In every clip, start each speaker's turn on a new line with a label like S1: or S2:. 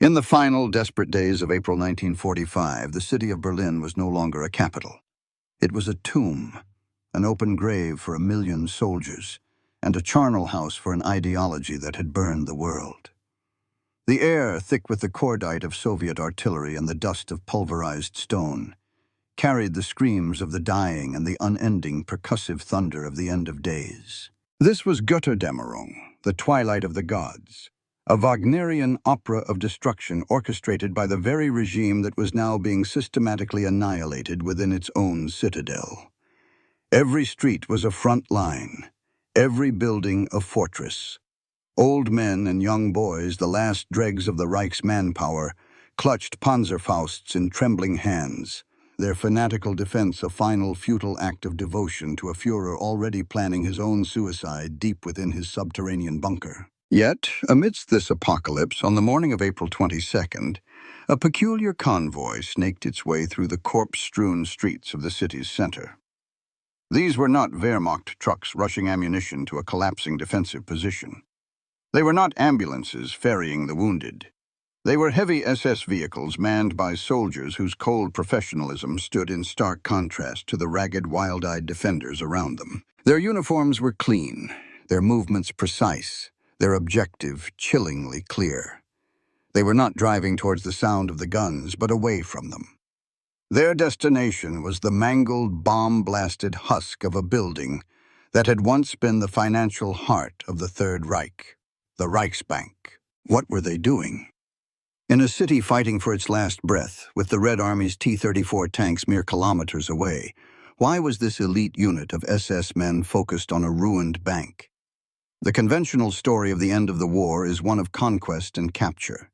S1: In the final, desperate days of April 1945, the city of Berlin was no longer a capital. It was a tomb, an open grave for 1,000,000 soldiers, and a charnel house for an ideology that had burned the world. The air, thick with the cordite of Soviet artillery and the dust of pulverized stone, carried the screams of the dying and the unending percussive thunder of the end of days. This was Götterdämmerung, the twilight of the gods, a Wagnerian opera of destruction orchestrated by the very regime that was now being systematically annihilated within its own citadel. Every street was a front line, every building a fortress. Old men and young boys, the last dregs of the Reich's manpower, clutched Panzerfausts in trembling hands, their fanatical defense a final futile act of devotion to a Führer already planning his own suicide deep within his subterranean bunker. Yet, amidst this apocalypse, on the morning of April 22nd, a peculiar convoy snaked its way through the corpse-strewn streets of the city's center. These were not Wehrmacht trucks rushing ammunition to a collapsing defensive position. They were not ambulances ferrying the wounded. They were heavy SS vehicles manned by soldiers whose cold professionalism stood in stark contrast to the ragged, wild-eyed defenders around them. Their uniforms were clean, their movements precise, their objective chillingly clear. They were not driving towards the sound of the guns, but away from them. Their destination was the mangled, bomb-blasted husk of a building that had once been the financial heart of the Third Reich, the Reichsbank. What were they doing? In a city fighting for its last breath, with the Red Army's T-34 tanks mere kilometers away, why was this elite unit of SS men focused on a ruined bank? The conventional story of the end of the war is one of conquest and capture.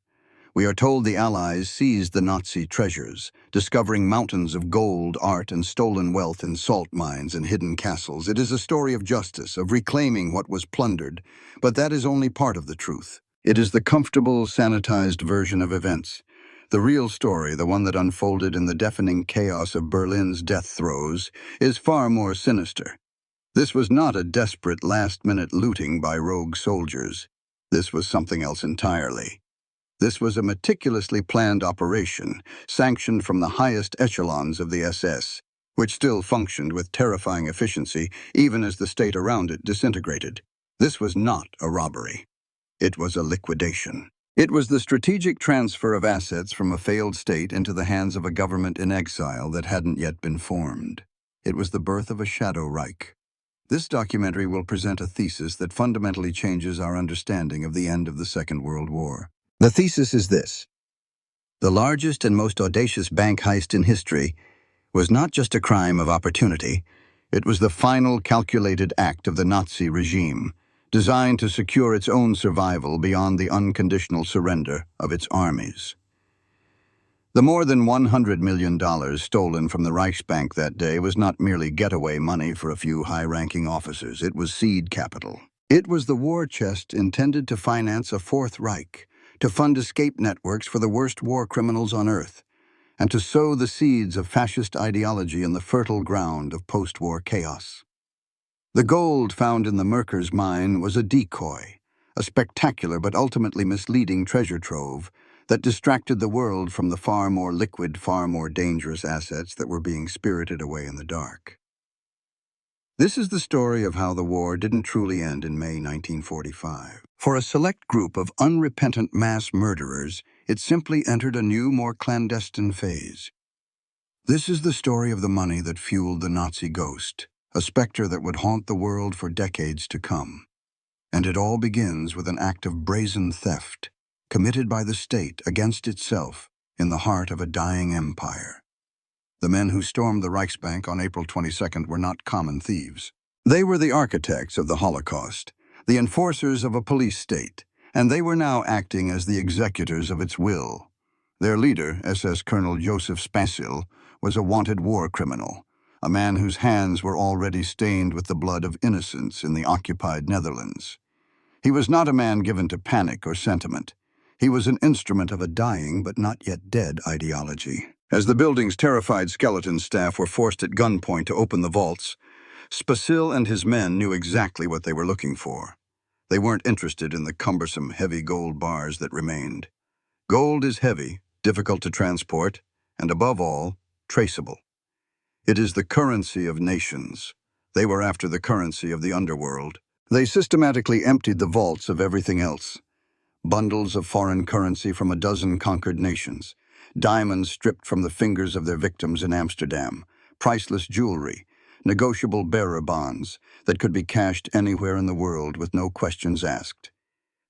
S1: We are told the Allies seized the Nazi treasures, discovering mountains of gold, art, and stolen wealth in salt mines and hidden castles. It is a story of justice, of reclaiming what was plundered, but that is only part of the truth. It is the comfortable, sanitized version of events. The real story, the one that unfolded in the deafening chaos of Berlin's death throes, is far more sinister. This was not a desperate last-minute looting by rogue soldiers. This was something else entirely. This was a meticulously planned operation, sanctioned from the highest echelons of the SS, which still functioned with terrifying efficiency even as the state around it disintegrated. This was not a robbery. It was a liquidation. It was the strategic transfer of assets from a failed state into the hands of a government in exile that hadn't yet been formed. It was the birth of a shadow Reich. This documentary will present a thesis that fundamentally changes our understanding of the end of the Second World War. The thesis is this: the largest and most audacious bank heist in history was not just a crime of opportunity, it was the final calculated act of the Nazi regime, designed to secure its own survival beyond the unconditional surrender of its armies. The more than $100 million stolen from the Reichsbank that day was not merely getaway money for a few high-ranking officers. It was seed capital. It was the war chest intended to finance a Fourth Reich, to fund escape networks for the worst war criminals on Earth, and to sow the seeds of fascist ideology in the fertile ground of post-war chaos. The gold found in the Merkers mine was a decoy, a spectacular but ultimately misleading treasure trove that distracted the world from the far more liquid, far more dangerous assets that were being spirited away in the dark. This is the story of how the war didn't truly end in May 1945. For a select group of unrepentant mass murderers, it simply entered a new, more clandestine phase. This is the story of the money that fueled the Nazi ghost, a specter that would haunt the world for decades to come. And it all begins with an act of brazen theft, committed by the state against itself in the heart of a dying empire. The men who stormed the Reichsbank on April 22nd were not common thieves. They were the architects of the Holocaust, the enforcers of a police state, and they were now acting as the executors of its will. Their leader, SS Colonel Joseph Spasil, was a wanted war criminal, a man whose hands were already stained with the blood of innocents in the occupied Netherlands. He was not a man given to panic or sentiment. He was an instrument of a dying but not yet dead ideology. As the building's terrified skeleton staff were forced at gunpoint to open the vaults, Spasil and his men knew exactly what they were looking for. They weren't interested in the cumbersome, heavy gold bars that remained. Gold is heavy, difficult to transport, and above all, traceable. It is the currency of nations. They were after the currency of the underworld. They systematically emptied the vaults of everything else. Bundles of foreign currency from a dozen conquered nations, diamonds stripped from the fingers of their victims in Amsterdam, priceless jewelry, negotiable bearer bonds that could be cashed anywhere in the world with no questions asked.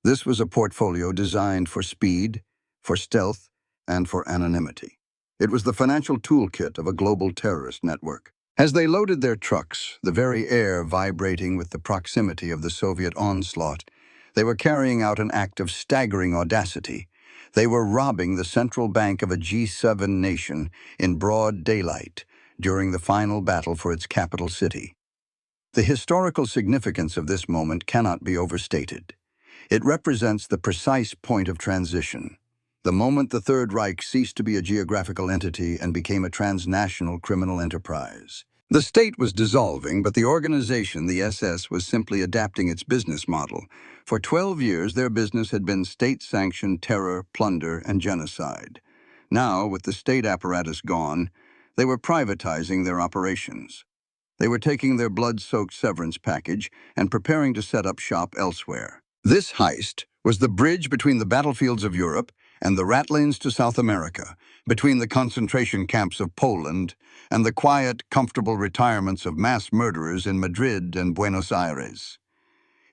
S1: This was a portfolio designed for speed, for stealth, and for anonymity. It was the financial toolkit of a global terrorist network. As they loaded their trucks, the very air vibrating with the proximity of the Soviet onslaught, they were carrying out an act of staggering audacity. They were robbing the central bank of a G7 nation in broad daylight during the final battle for its capital city. The historical significance of this moment cannot be overstated. It represents the precise point of transition, the moment the Third Reich ceased to be a geographical entity and became a transnational criminal enterprise. The state was dissolving, but the organization, the SS, was simply adapting its business model. For 12 years, their business had been state-sanctioned terror, plunder, and genocide. Now, with the state apparatus gone, they were privatizing their operations. They were taking their blood-soaked severance package and preparing to set up shop elsewhere. This heist was the bridge between the battlefields of Europe and the rat lanes to South America, between the concentration camps of Poland and the quiet, comfortable retirements of mass murderers in Madrid and Buenos Aires.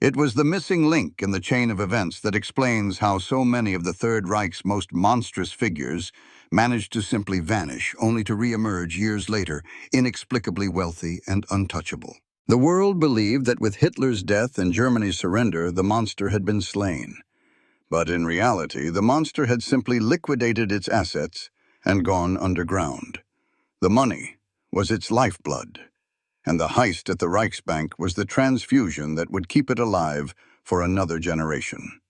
S1: It was the missing link in the chain of events that explains how so many of the Third Reich's most monstrous figures managed to simply vanish, only to re-emerge years later, inexplicably wealthy and untouchable. The world believed that with Hitler's death and Germany's surrender, the monster had been slain. But in reality, the monster had simply liquidated its assets and gone underground. The money was its lifeblood, and the heist at the Reichsbank was the transfusion that would keep it alive for another generation.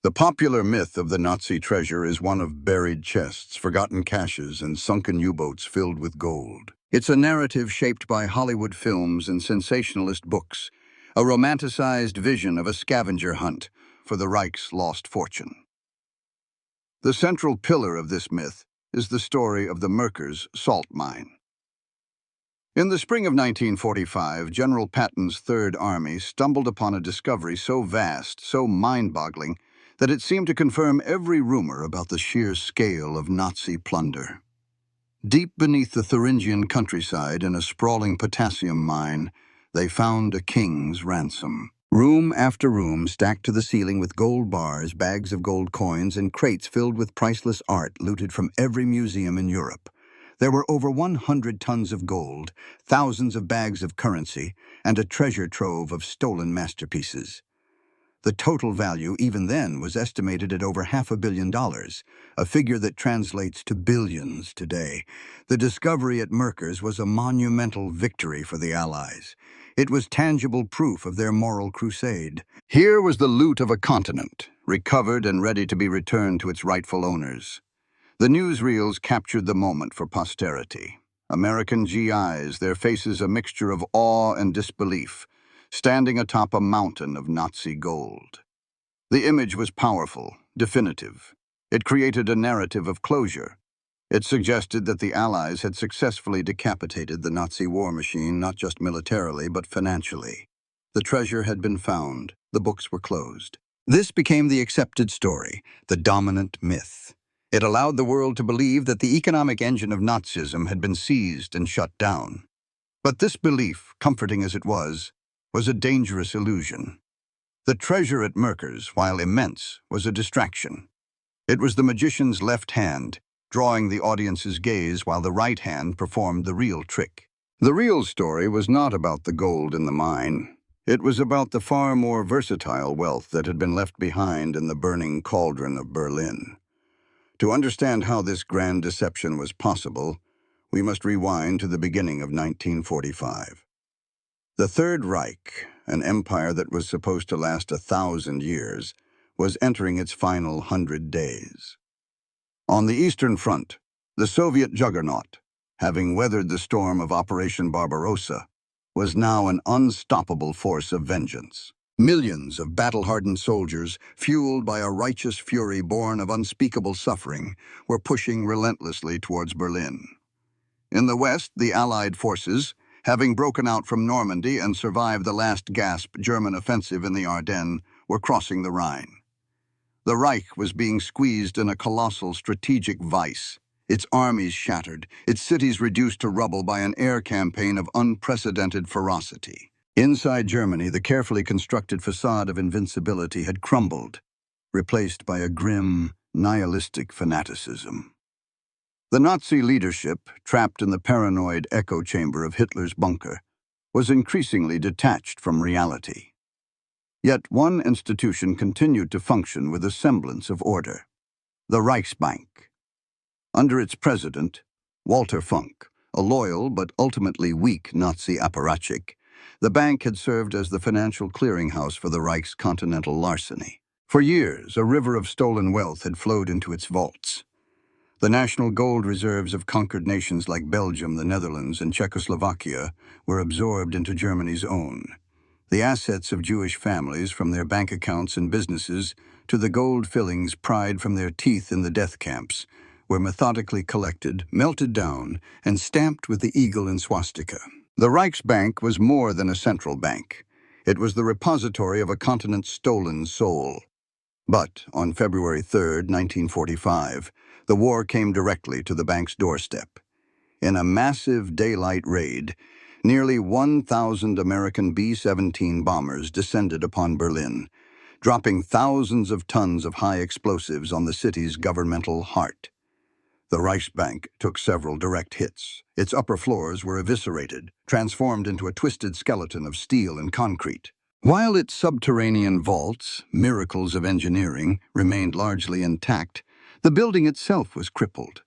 S1: The popular myth of the Nazi treasure is one of buried chests, forgotten caches, and sunken U-boats filled with gold. It's a narrative shaped by Hollywood films and sensationalist books, a romanticized vision of a scavenger hunt for the Reich's lost fortune. The central pillar of this myth is the story of the Merkers salt mine. In the spring of 1945, General Patton's Third Army stumbled upon a discovery so vast, so mind-boggling, that it seemed to confirm every rumor about the sheer scale of Nazi plunder. Deep beneath the Thuringian countryside, in a sprawling potassium mine, they found a king's ransom. Room after room stacked to the ceiling with gold bars, bags of gold coins, and crates filled with priceless art looted from every museum in Europe. There were over 100 tons of gold, thousands of bags of currency, and a treasure trove of stolen masterpieces. The total value, even then, was estimated at over $500 million, a figure that translates to billions today. The discovery at Merkers was a monumental victory for the Allies. It was tangible proof of their moral crusade. Here was the loot of a continent, recovered and ready to be returned to its rightful owners. The newsreels captured the moment for posterity. American GIs, their faces a mixture of awe and disbelief, standing atop a mountain of Nazi gold. The image was powerful, definitive. It created a narrative of closure. It suggested that the Allies had successfully decapitated the Nazi war machine, not just militarily, but financially. The treasure had been found. The books were closed. This became the accepted story, the dominant myth. It allowed the world to believe that the economic engine of Nazism had been seized and shut down. But this belief, comforting as it was a dangerous illusion. The treasure at Merkers, while immense, was a distraction. It was the magician's left hand, drawing the audience's gaze while the right hand performed the real trick. The real story was not about the gold in the mine. It was about the far more versatile wealth that had been left behind in the burning cauldron of Berlin. To understand how this grand deception was possible, we must rewind to the beginning of 1945. The Third Reich, an empire that was supposed to last 1,000 years, was entering its final 100 days. On the Eastern Front, the Soviet juggernaut, having weathered the storm of Operation Barbarossa, was now an unstoppable force of vengeance. Millions of battle-hardened soldiers, fueled by a righteous fury born of unspeakable suffering, were pushing relentlessly towards Berlin. In the west, the Allied forces, having broken out from Normandy and survived the last-gasp German offensive in the Ardennes, were crossing the Rhine. The Reich was being squeezed in a colossal strategic vice, its armies shattered, its cities reduced to rubble by an air campaign of unprecedented ferocity. Inside Germany, the carefully constructed facade of invincibility had crumbled, replaced by a grim, nihilistic fanaticism. The Nazi leadership, trapped in the paranoid echo chamber of Hitler's bunker, was increasingly detached from reality. Yet one institution continued to function with a semblance of order: the Reichsbank. Under its president, Walter Funk, a loyal but ultimately weak Nazi apparatchik, the bank had served as the financial clearinghouse for the Reich's continental larceny. For years, a river of stolen wealth had flowed into its vaults. The national gold reserves of conquered nations like Belgium, the Netherlands, and Czechoslovakia were absorbed into Germany's own. The assets of Jewish families, from their bank accounts and businesses to the gold fillings pried from their teeth in the death camps, were methodically collected, melted down, and stamped with the eagle and swastika. The Reichsbank was more than a central bank. It was the repository of a continent's stolen soul. But on February 3, 1945, the war came directly to the bank's doorstep. In a massive daylight raid, nearly 1,000 American B-17 bombers descended upon Berlin, dropping thousands of tons of high explosives on the city's governmental heart. The Reichsbank took several direct hits. Its upper floors were eviscerated, transformed into a twisted skeleton of steel and concrete. While its subterranean vaults, miracles of engineering, remained largely intact, the building itself was crippled.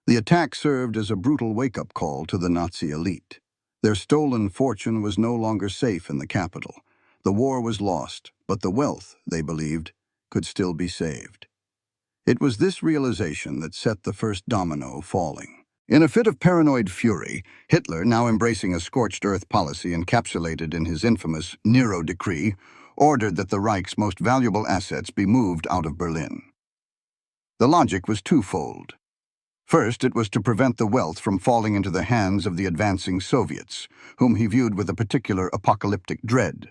S1: The attack served as a brutal wake-up call to the Nazi elite. Their stolen fortune was no longer safe in the capital. The war was lost, but the wealth, they believed, could still be saved. It was this realization that set the first domino falling. In a fit of paranoid fury, Hitler, now embracing a scorched earth policy encapsulated in his infamous Nero Decree, ordered that the Reich's most valuable assets be moved out of Berlin. The logic was twofold. First, it was to prevent the wealth from falling into the hands of the advancing Soviets, whom he viewed with a particular apocalyptic dread.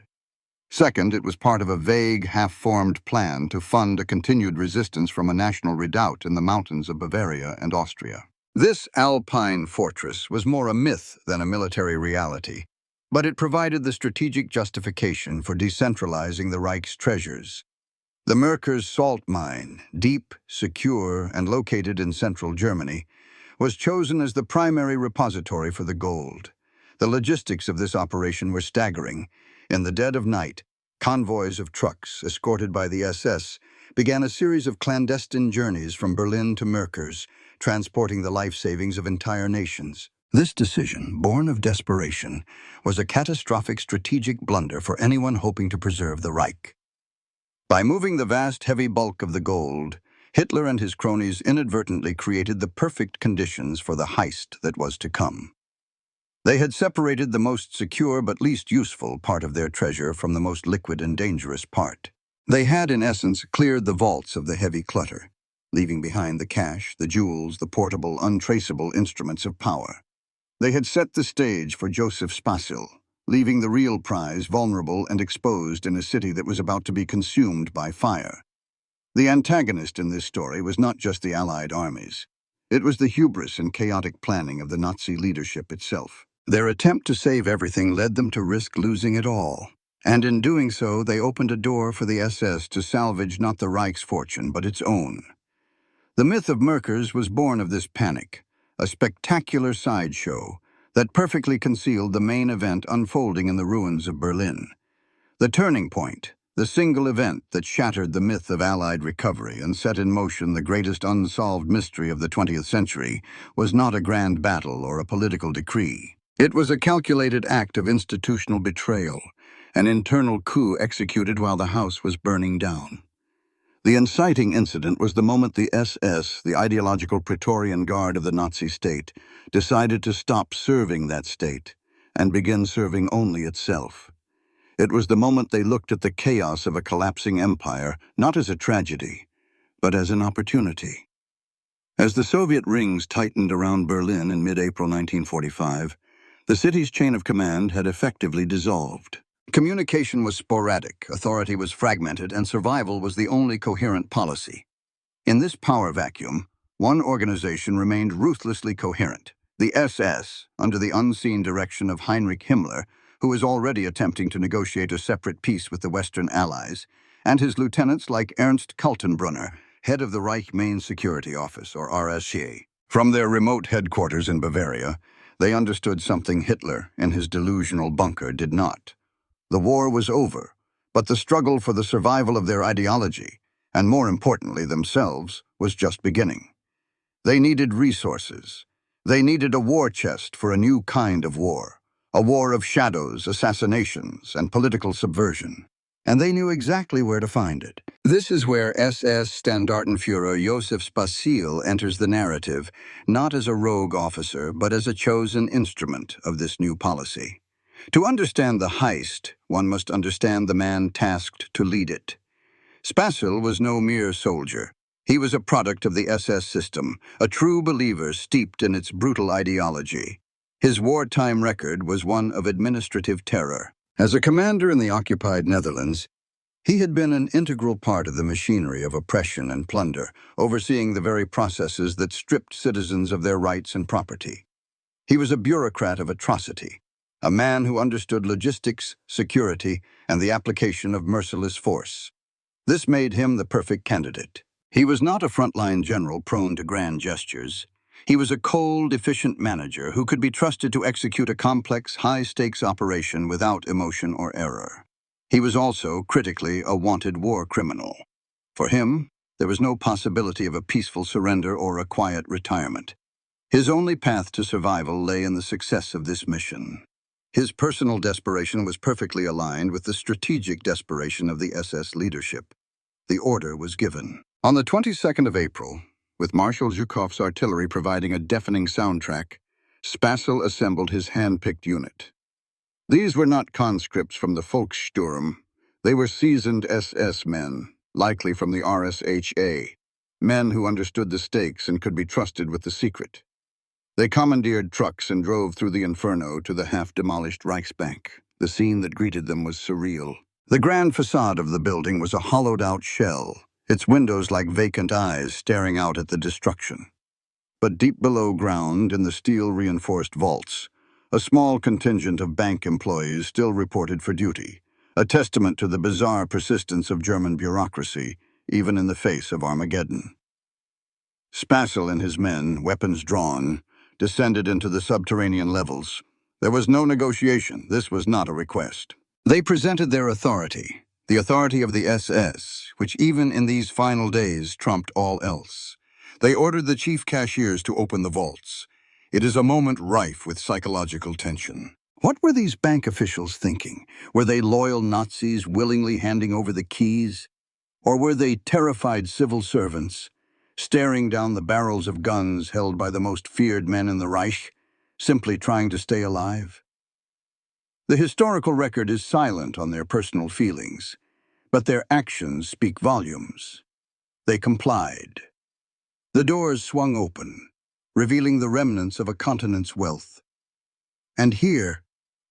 S1: Second, it was part of a vague, half-formed plan to fund a continued resistance from a national redoubt in the mountains of Bavaria and Austria. This Alpine fortress was more a myth than a military reality, but it provided the strategic justification for decentralizing the Reich's treasures. The Merkers salt mine, deep, secure, and located in central Germany, was chosen as the primary repository for the gold. The logistics of this operation were staggering. In the dead of night, convoys of trucks, escorted by the SS, began a series of clandestine journeys from Berlin to Merkers, transporting the life savings of entire nations. This decision, born of desperation, was a catastrophic strategic blunder for anyone hoping to preserve the Reich. By moving the vast, heavy bulk of the gold, Hitler and his cronies inadvertently created the perfect conditions for the heist that was to come. They had separated the most secure but least useful part of their treasure from the most liquid and dangerous part. They had, in essence, cleared the vaults of the heavy clutter, leaving behind the cash, the jewels, the portable, untraceable instruments of power. They had set the stage for Joseph Spasil, leaving the real prize vulnerable and exposed in a city that was about to be consumed by fire. The antagonist in this story was not just the Allied armies. It was the hubris and chaotic planning of the Nazi leadership itself. Their attempt to save everything led them to risk losing it all. And in doing so, they opened a door for the SS to salvage not the Reich's fortune, but its own. The myth of Merkers was born of this panic, a spectacular sideshow that perfectly concealed the main event unfolding in the ruins of Berlin. The turning point, the single event that shattered the myth of Allied recovery and set in motion the greatest unsolved mystery of the 20th century, was not a grand battle or a political decree. It was a calculated act of institutional betrayal, an internal coup executed while the house was burning down. The inciting incident was the moment the SS, the ideological Praetorian Guard of the Nazi state, decided to stop serving that state and begin serving only itself. It was the moment they looked at the chaos of a collapsing empire, not as a tragedy, but as an opportunity. As the Soviet rings tightened around Berlin in mid-April 1945, the city's chain of command had effectively dissolved. Communication was sporadic, authority was fragmented, and survival was the only coherent policy. In this power vacuum, one organization remained ruthlessly coherent: the SS, under the unseen direction of Heinrich Himmler, who was already attempting to negotiate a separate peace with the Western Allies, and his lieutenants like Ernst Kaltenbrunner, head of the Reich Main Security Office, or RSC. From their remote headquarters in Bavaria, they understood something Hitler, in his delusional bunker, did not. The war was over, but the struggle for the survival of their ideology, and more importantly themselves, was just beginning. They needed resources. They needed a war chest for a new kind of war, a war of shadows, assassinations, and political subversion. And they knew exactly where to find it. This is where SS Standartenführer Josef Spasil enters the narrative, not as a rogue officer, but as a chosen instrument of this new policy. To understand the heist, one must understand the man tasked to lead it. Spasil was no mere soldier. He was a product of the SS system, a true believer steeped in its brutal ideology. His wartime record was one of administrative terror. As a commander in the occupied Netherlands, he had been an integral part of the machinery of oppression and plunder, overseeing the very processes that stripped citizens of their rights and property. He was a bureaucrat of atrocity, a man who understood logistics, security, and the application of merciless force. This made him the perfect candidate. He was not a frontline general prone to grand gestures. He was a cold, efficient manager who could be trusted to execute a complex, high-stakes operation without emotion or error. He was also, critically, a wanted war criminal. For him, there was no possibility of a peaceful surrender or a quiet retirement. His only path to survival lay in the success of this mission. His personal desperation was perfectly aligned with the strategic desperation of the SS leadership. The order was given. On the 22nd of April, with Marshal Zhukov's artillery providing a deafening soundtrack, Spasil assembled his hand-picked unit. These were not conscripts from the Volkssturm. They were seasoned SS men, likely from the RSHA, men who understood the stakes and could be trusted with the secret. They commandeered trucks and drove through the inferno to the half-demolished Reichsbank. The scene that greeted them was surreal. The grand facade of the building was a hollowed-out shell, its windows like vacant eyes staring out at the destruction. But deep below ground, in the steel-reinforced vaults, a small contingent of bank employees still reported for duty, a testament to the bizarre persistence of German bureaucracy, even in the face of Armageddon. Spasil and his men, weapons drawn, descended into the subterranean levels. There was no negotiation. This was not a request. They presented their authority, the authority of the SS, which even in these final days trumped all else. They ordered the chief cashiers to open the vaults. It is a moment rife with psychological tension. What were these bank officials thinking? Were they loyal Nazis willingly handing over the keys? Or were they terrified civil servants, staring down the barrels of guns held by the most feared men in the Reich, simply trying to stay alive? The historical record is silent on their personal feelings, but their actions speak volumes. They complied. The doors swung open, revealing the remnants of a continent's wealth. And here,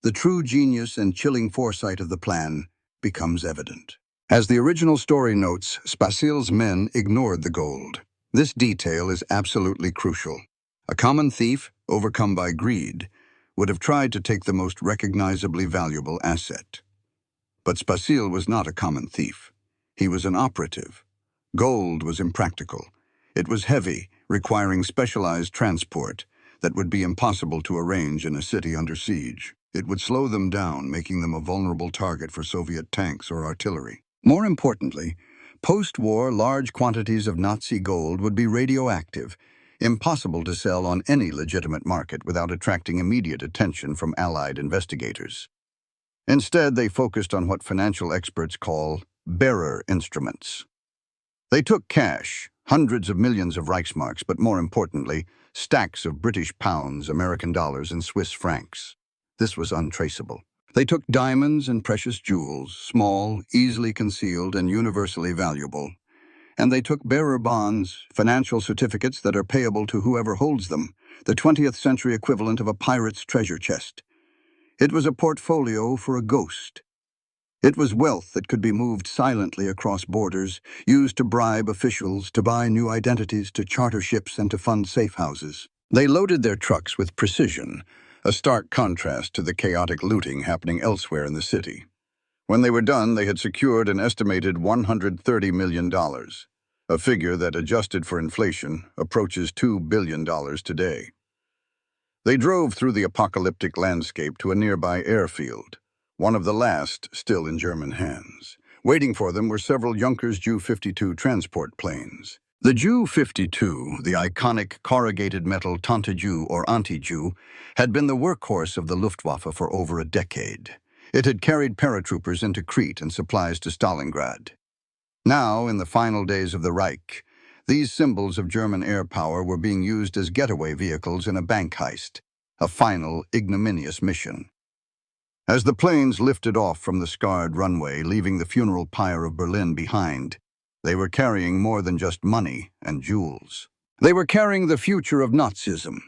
S1: the true genius and chilling foresight of the plan becomes evident. As the original story notes, Spasil's men ignored the gold. This detail is absolutely crucial. A common thief, overcome by greed, would have tried to take the most recognizably valuable asset. But Spasil was not a common thief. He was an operative. Gold was impractical. It was heavy, requiring specialized transport that would be impossible to arrange in a city under siege. It would slow them down, making them a vulnerable target for Soviet tanks or artillery. More importantly, post-war large quantities of Nazi gold would be radioactive, impossible to sell on any legitimate market without attracting immediate attention from Allied investigators. Instead, they focused on what financial experts call bearer instruments. They took cash, hundreds of millions of Reichsmarks, but more importantly, stacks of British pounds, American dollars, and Swiss francs. This was untraceable. They took diamonds and precious jewels, small, easily concealed, and universally valuable. And they took bearer bonds, financial certificates that are payable to whoever holds them, the 20th century equivalent of a pirate's treasure chest. It was a portfolio for a ghost. It was wealth that could be moved silently across borders, used to bribe officials, to buy new identities, to charter ships, and to fund safe houses. They loaded their trucks with precision, a stark contrast to the chaotic looting happening elsewhere in the city. When they were done, they had secured an estimated $130 million, a figure that, adjusted for inflation, approaches $2 billion today. They drove through the apocalyptic landscape to a nearby airfield, one of the last still in German hands. Waiting for them were several Junkers Ju-52 transport planes. The Ju-52, the iconic corrugated metal Tante-Ju or Anti-Ju, had been the workhorse of the Luftwaffe for over a decade. It had carried paratroopers into Crete and supplies to Stalingrad. Now, in the final days of the Reich, these symbols of German air power were being used as getaway vehicles in a bank heist, a final, ignominious mission. As the planes lifted off from the scarred runway, leaving the funeral pyre of Berlin behind, they were carrying more than just money and jewels. They were carrying the future of Nazism.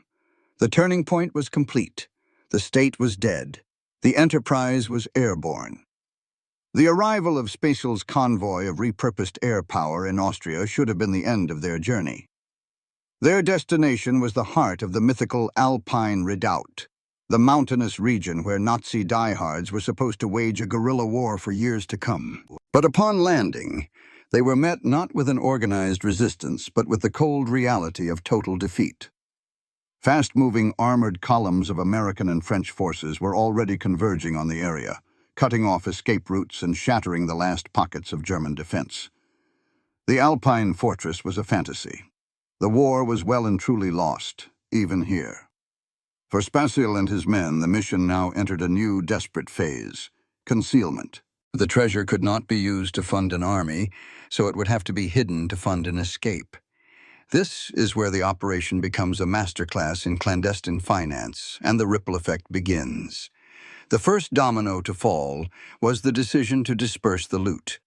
S1: The turning point was complete. The state was dead. The enterprise was airborne. The arrival of Spacel's convoy of repurposed air power in Austria should have been the end of their journey. Their destination was the heart of the mythical Alpine Redoubt, the mountainous region where Nazi diehards were supposed to wage a guerrilla war for years to come. But upon landing, they were met not with an organized resistance, but with the cold reality of total defeat. Fast-moving armored columns of American and French forces were already converging on the area, cutting off escape routes and shattering the last pockets of German defense. The Alpine fortress was a fantasy. The war was well and truly lost, even here. For Spasil and his men, the mission now entered a new, desperate phase: concealment. The treasure could not be used to fund an army, so it would have to be hidden to fund an escape. This is where the operation becomes a masterclass in clandestine finance, and the ripple effect begins. The first domino to fall was the decision to disperse the loot.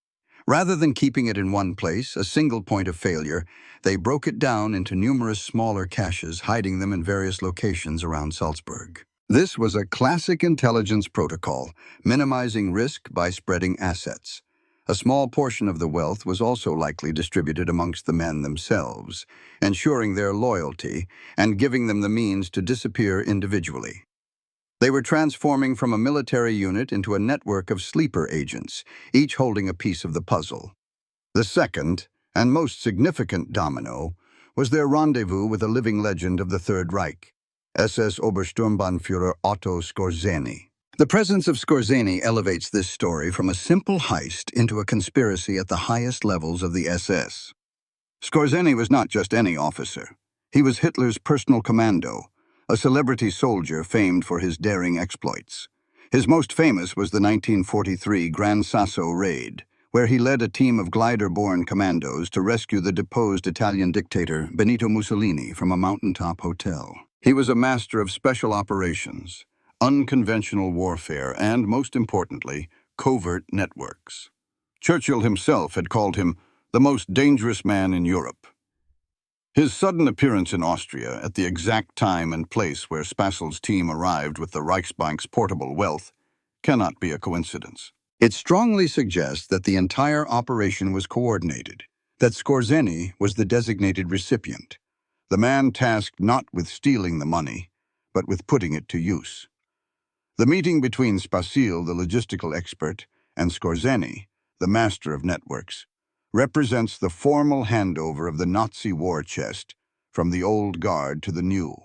S1: Rather than keeping it in one place, a single point of failure, they broke it down into numerous smaller caches, hiding them in various locations around Salzburg. This was a classic intelligence protocol, minimizing risk by spreading assets. A small portion of the wealth was also likely distributed amongst the men themselves, ensuring their loyalty and giving them the means to disappear individually. They were transforming from a military unit into a network of sleeper agents, each holding a piece of the puzzle. The second, and most significant domino, was their rendezvous with a living legend of the Third Reich, SS Obersturmbannführer Otto Skorzeny. The presence of Skorzeny elevates this story from a simple heist into a conspiracy at the highest levels of the SS. Skorzeny was not just any officer. He was Hitler's personal commando, a celebrity soldier famed for his daring exploits. His most famous was the 1943 Gran Sasso raid, where he led a team of glider-borne commandos to rescue the deposed Italian dictator Benito Mussolini from a mountaintop hotel. He was a master of special operations, unconventional warfare, and, most importantly, covert networks. Churchill himself had called him the most dangerous man in Europe. His sudden appearance in Austria at the exact time and place where Spasil's team arrived with the Reichsbank's portable wealth cannot be a coincidence. It strongly suggests that the entire operation was coordinated, that Skorzeny was the designated recipient, the man tasked not with stealing the money, but with putting it to use. The meeting between Spasil, the logistical expert, and Skorzeny, the master of networks, represents the formal handover of the Nazi war chest from the old guard to the new.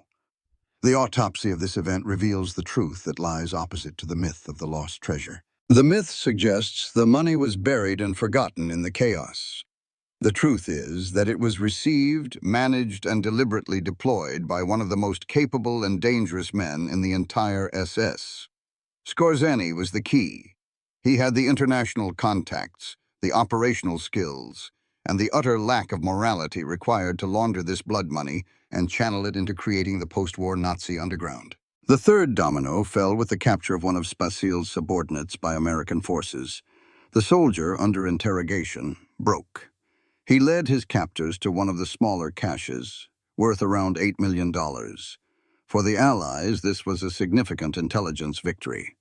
S1: The autopsy of this event reveals the truth that lies opposite to the myth of the lost treasure. The myth suggests the money was buried and forgotten in the chaos. The truth is that it was received, managed, and deliberately deployed by one of the most capable and dangerous men in the entire SS. Skorzeny was the key. He had the international contacts, the operational skills, and the utter lack of morality required to launder this blood money and channel it into creating the post-war Nazi underground. The third domino fell with the capture of one of Spasil's subordinates by American forces. The soldier, under interrogation, broke. He led his captors to one of the smaller caches, worth around $8 million. For the Allies, this was a significant intelligence victory.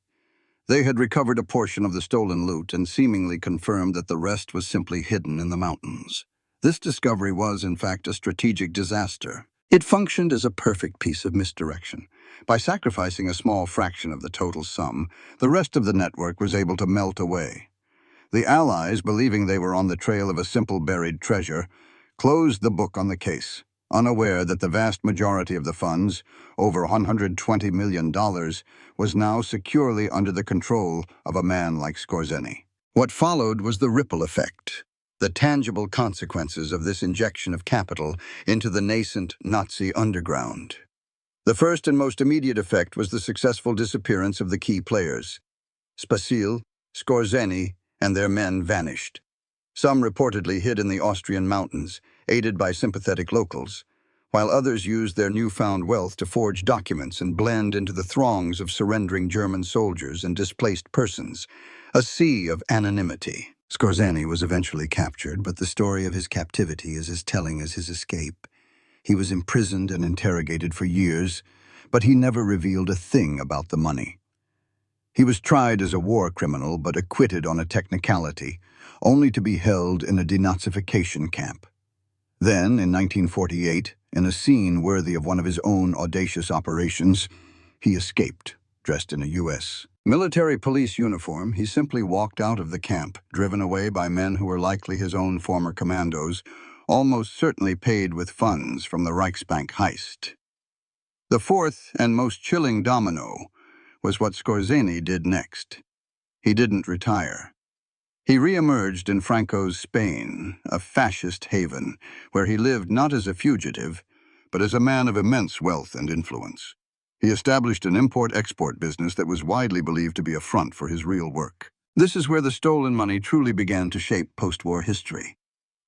S1: They had recovered a portion of the stolen loot and seemingly confirmed that the rest was simply hidden in the mountains. This discovery was, in fact, a strategic disaster. It functioned as a perfect piece of misdirection. By sacrificing a small fraction of the total sum, the rest of the network was able to melt away. The Allies, believing they were on the trail of a simple buried treasure, closed the book on the case, unaware that the vast majority of the funds, over $120 million, was now securely under the control of a man like Skorzeny. What followed was the ripple effect, the tangible consequences of this injection of capital into the nascent Nazi underground. The first and most immediate effect was the successful disappearance of the key players. Spasil, Skorzeny, and their men vanished. Some reportedly hid in the Austrian mountains, aided by sympathetic locals, while others used their newfound wealth to forge documents and blend into the throngs of surrendering German soldiers and displaced persons, a sea of anonymity. Skorzeny was eventually captured, but the story of his captivity is as telling as his escape. He was imprisoned and interrogated for years, but he never revealed a thing about the money. He was tried as a war criminal but acquitted on a technicality, only to be held in a denazification camp. Then, in 1948, in a scene worthy of one of his own audacious operations, he escaped, dressed in a U.S. military police uniform. He simply walked out of the camp, driven away by men who were likely his own former commandos, almost certainly paid with funds from the Reichsbank heist. The fourth and most chilling domino was what Skorzeny did next. He didn't retire. He re-emerged in Franco's Spain, a fascist haven, where he lived not as a fugitive, but as a man of immense wealth and influence. He established an import-export business that was widely believed to be a front for his real work. This is where the stolen money truly began to shape post-war history.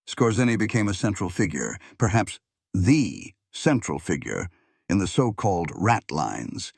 S1: Skorzeny became a central figure, perhaps the central figure, in the so-called rat lines,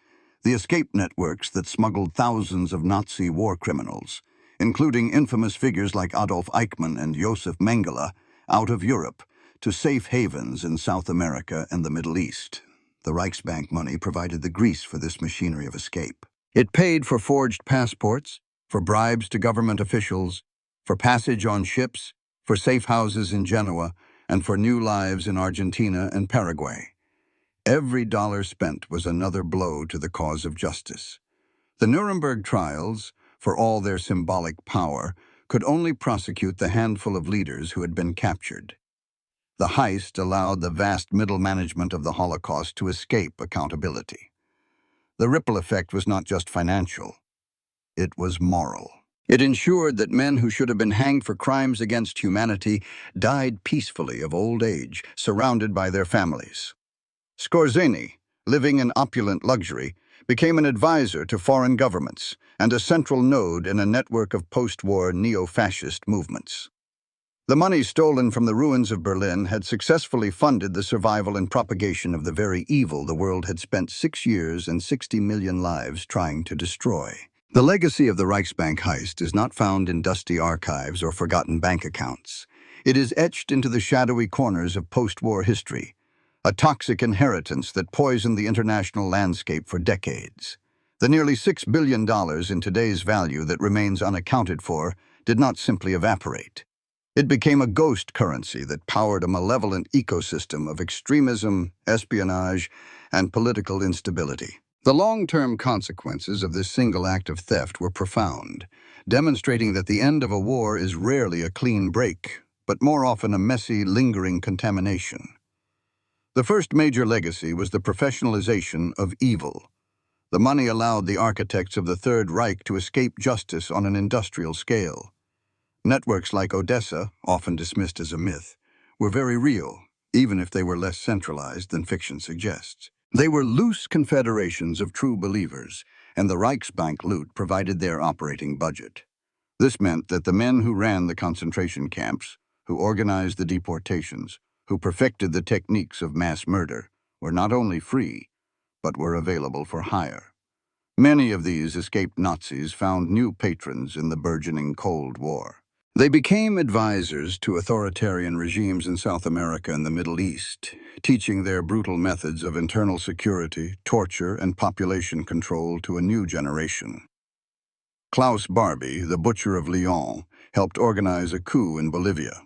S1: the escape networks that smuggled thousands of Nazi war criminals, including infamous figures like Adolf Eichmann and Josef Mengele, out of Europe to safe havens in South America and the Middle East. The Reichsbank money provided the grease for this machinery of escape. It paid for forged passports, for bribes to government officials, for passage on ships, for safe houses in Genoa, and for new lives in Argentina and Paraguay. Every dollar spent was another blow to the cause of justice. The Nuremberg trials, for all their symbolic power, could only prosecute the handful of leaders who had been captured. The heist allowed the vast middle management of the Holocaust to escape accountability. The ripple effect was not just financial, it was moral. It ensured that men who should have been hanged for crimes against humanity died peacefully of old age, surrounded by their families. Skorzeny, living in opulent luxury, became an advisor to foreign governments and a central node in a network of post-war neo-fascist movements. The money stolen from the ruins of Berlin had successfully funded the survival and propagation of the very evil the world had spent 6 years and 60 million lives trying to destroy. The legacy of the Reichsbank heist is not found in dusty archives or forgotten bank accounts. It is etched into the shadowy corners of post-war history, a toxic inheritance that poisoned the international landscape for decades. The nearly $6 billion in today's value that remains unaccounted for did not simply evaporate. It became a ghost currency that powered a malevolent ecosystem of extremism, espionage, and political instability. The long-term consequences of this single act of theft were profound, demonstrating that the end of a war is rarely a clean break, but more often a messy, lingering contamination. The first major legacy was the professionalization of evil. The money allowed the architects of the Third Reich to escape justice on an industrial scale. Networks like Odessa, often dismissed as a myth, were very real, even if they were less centralized than fiction suggests. They were loose confederations of true believers, and the Reichsbank loot provided their operating budget. This meant that the men who ran the concentration camps, who organized the deportations, who perfected the techniques of mass murder, were not only free, but were available for hire. Many of these escaped Nazis found new patrons in the burgeoning Cold War. They became advisors to authoritarian regimes in South America and the Middle East, teaching their brutal methods of internal security, torture, and population control to a new generation. Klaus Barbie, the butcher of Lyon, helped organize a coup in Bolivia.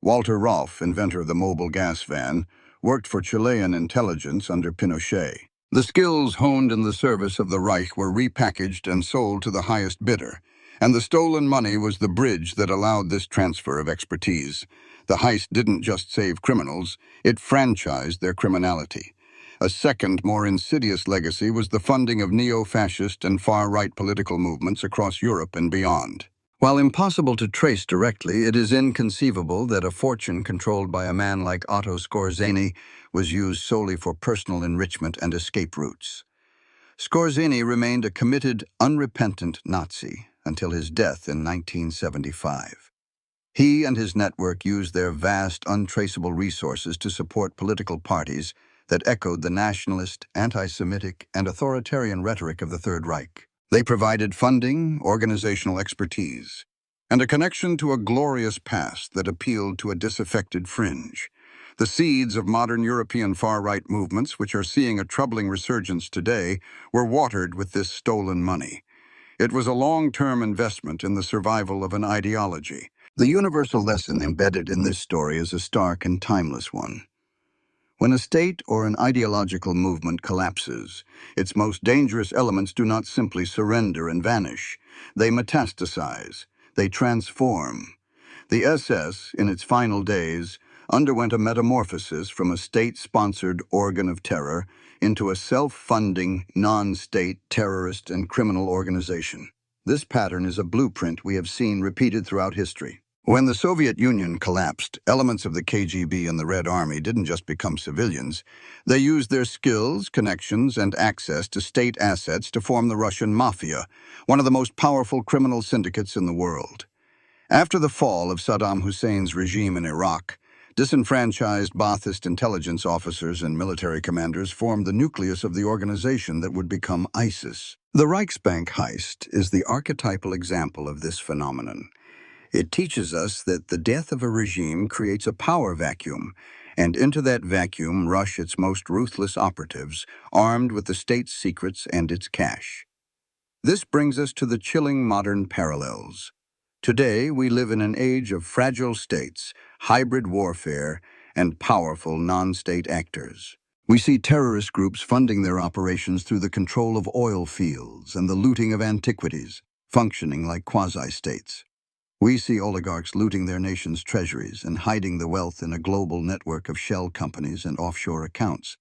S1: Walter Rolf, inventor of the mobile gas van, worked for Chilean intelligence under Pinochet. The skills honed in the service of the Reich were repackaged and sold to the highest bidder, and the stolen money was the bridge that allowed this transfer of expertise. The heist didn't just save criminals, it franchised their criminality. A second, more insidious legacy was the funding of neo-fascist and far-right political movements across Europe and beyond. While impossible to trace directly, it is inconceivable that a fortune controlled by a man like Otto Skorzeny was used solely for personal enrichment and escape routes. Skorzeny remained a committed, unrepentant Nazi until his death in 1975. He and his network used their vast, untraceable resources to support political parties that echoed the nationalist, anti-Semitic, and authoritarian rhetoric of the Third Reich. They provided funding, organizational expertise, and a connection to a glorious past that appealed to a disaffected fringe. The seeds of modern European far-right movements, which are seeing a troubling resurgence today, were watered with this stolen money. It was a long-term investment in the survival of an ideology. The universal lesson embedded in this story is a stark and timeless one. When a state or an ideological movement collapses, its most dangerous elements do not simply surrender and vanish. They metastasize. They transform. The SS, in its final days, underwent a metamorphosis from a state-sponsored organ of terror into a self-funding, non-state terrorist and criminal organization. This pattern is a blueprint we have seen repeated throughout history. When the Soviet Union collapsed, elements of the KGB and the Red Army didn't just become civilians. They used their skills, connections, and access to state assets to form the Russian Mafia, one of the most powerful criminal syndicates in the world. After the fall of Saddam Hussein's regime in Iraq, disenfranchised Ba'athist intelligence officers and military commanders formed the nucleus of the organization that would become ISIS. The Reichsbank heist is the archetypal example of this phenomenon. It teaches us that the death of a regime creates a power vacuum, and into that vacuum rush its most ruthless operatives, armed with the state's secrets and its cash. This brings us to the chilling modern parallels. Today, we live in an age of fragile states, hybrid warfare, and powerful non-state actors. We see terrorist groups funding their operations through the control of oil fields and the looting of antiquities, functioning like quasi-states. We see oligarchs looting their nation's treasuries and hiding the wealth in a global network of shell companies and offshore accounts,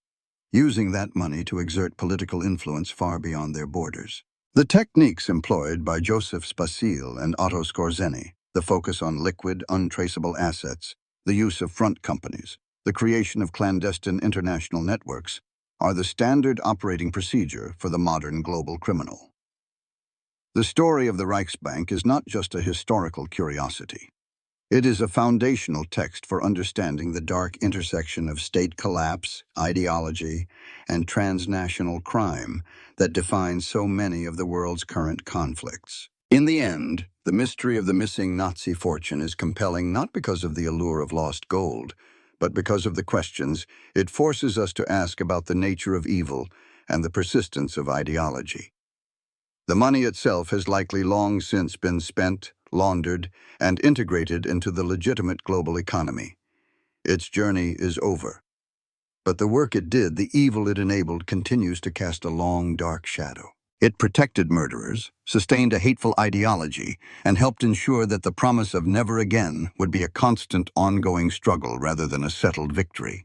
S1: using that money to exert political influence far beyond their borders. The techniques employed by Joseph Spasile and Otto Skorzeny, the focus on liquid, untraceable assets, the use of front companies, the creation of clandestine international networks, are the standard operating procedure for the modern global criminal. The story of the Reichsbank is not just a historical curiosity. It is a foundational text for understanding the dark intersection of state collapse, ideology, and transnational crime that defines so many of the world's current conflicts. In the end, the mystery of the missing Nazi fortune is compelling not because of the allure of lost gold, but because of the questions it forces us to ask about the nature of evil and the persistence of ideology. The money itself has likely long since been spent, laundered, and integrated into the legitimate global economy. Its journey is over. But the work it did, the evil it enabled, continues to cast a long, dark shadow. It protected murderers, sustained a hateful ideology, and helped ensure that the promise of never again would be a constant, ongoing struggle rather than a settled victory.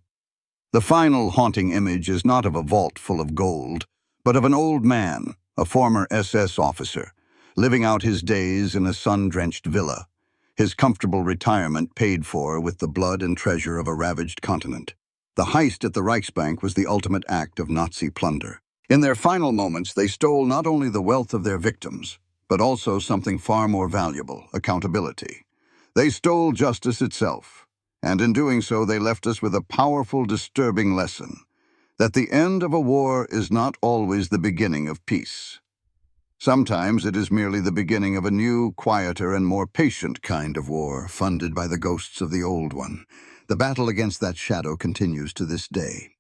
S1: The final haunting image is not of a vault full of gold, but of an old man, a former SS officer, living out his days in a sun-drenched villa, his comfortable retirement paid for with the blood and treasure of a ravaged continent. The heist at the Reichsbank was the ultimate act of Nazi plunder. In their final moments, they stole not only the wealth of their victims, but also something far more valuable: accountability. They stole justice itself, and in doing so, they left us with a powerful, disturbing lesson. that the end of a war is not always the beginning of peace. Sometimes it is merely the beginning of a new, quieter, and more patient kind of war, funded by the ghosts of the old one. The battle against that shadow continues to this day.